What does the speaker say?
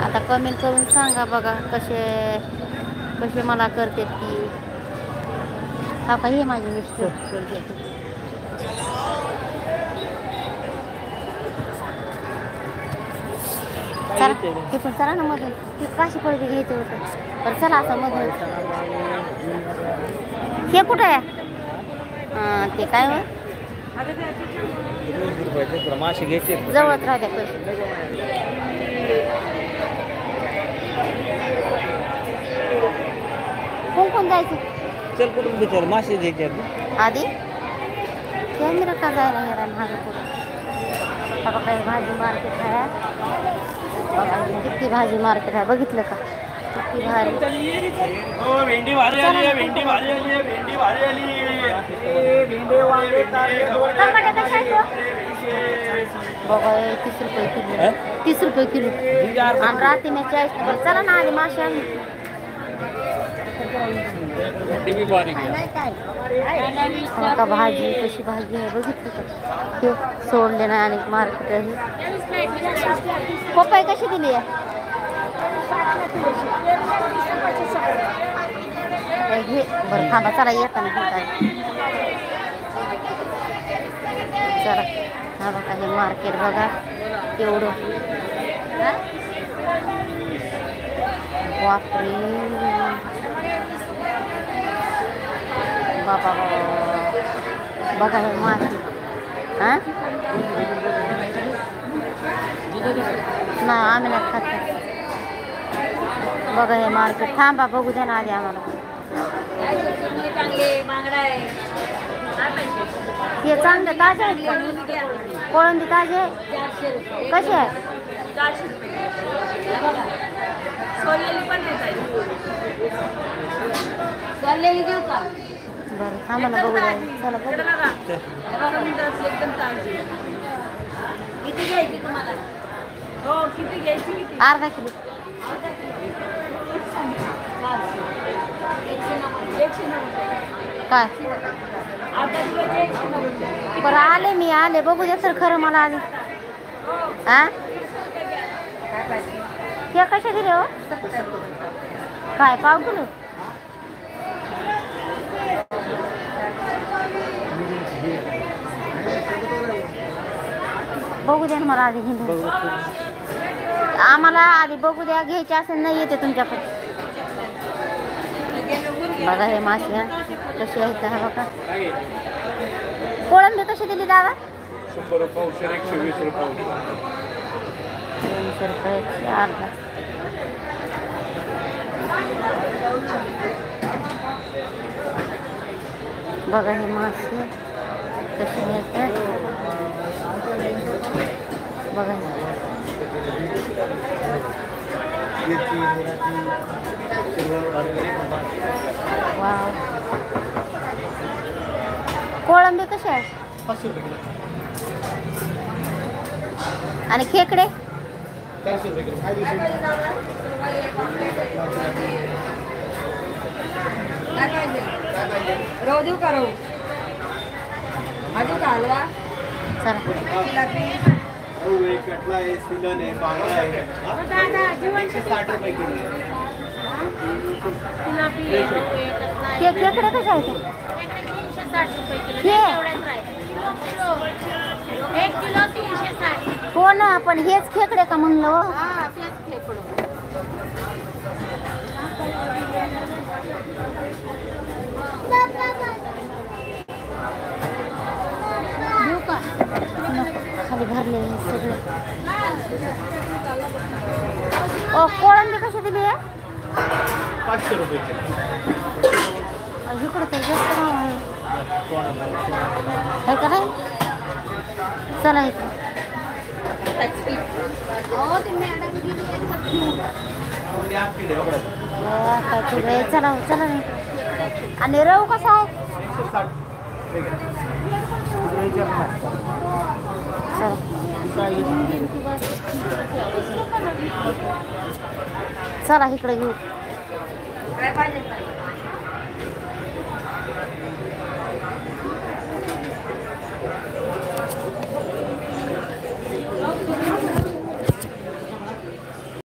आता कमेंट करून सांगा बघा कसे कसे मला करते ती. हा काही माझी मिस्टर चला ते पण चला ना मधून ती काशी पडवी घ्यायचं होतं तर चला असं मधून. हे कुठं आहे ते काय हो मासे घ्यायचे जवळच राहते पैसे. कोण कोण जायचं चल कुठून विचार मासे घ्यायचे आधी कॅमेरा का जायला हेरा माझं कुठं. बघा काही भाजी मार्केट आहे किती भाजी मार्केट आहे बघितलं का किती भारी. भेंडी भारी आली आहे भेंडी भारी आली आहे भेंडी भारी आली भेंडे वांगे बघा 30 रुपये किलो 30 रुपये किलो आणि रात्री मी 40 रुपये. चला ना आधी मासे आली का भाजी कशी भाजी आहे बघितली का ते सोडले नाही. आणि मार्केट आहे पपई कशी दिली आहे हे बरं थांबा चला येताना घेत आहे. चला हा बघा हे मार्केट बघा एवढं बापरे बाबा बघा हे मासे हां ना आम्ही नाही खात. बघा हे मार्केट थांबा बघू द्या ना आधी आम्हाला. हे चांगले ताजे आहेत का कोळंबी ताजे कसे आहे बरं थांबा ना बघू द्या चला बघू. अर्धा किलो काय बरं आले मी आले बघू दे तर खरं मला आले. हा हे कसे दिले हो काय पाव किलो बघू द्या ना मला आधी हिंदू आम्हाला आधी बघू द्या घ्यायचे असेल नाही येते तुमच्याकडे. बघा हे मासे कशी आहेत हा बघा. कोळंबी कशी दिली दादा 120 रुपये 200 रुपये अर्धा. बघा हे मासे कसे मिळतात बघा. वाव कोळंबी कशी आहे 500 रुपये किलो आणि खेकडे 400 रुपये किलो. रोज देऊ का रोज अजून का हलवा चला कटला आहे सिलन आहे बांगडा आहे 160 रुपये किलो. खेकडे कसे आहेत हो ना पण हेच खेकडे का म्हणलं खाली भरले सगळे. कोळंबी कशी दिली आहे 500 रुपये इकडं तर जास्त भाव आहे का नाही. चला इकडं चला चला आणि रव कसा आहे चला इकडे घेऊ.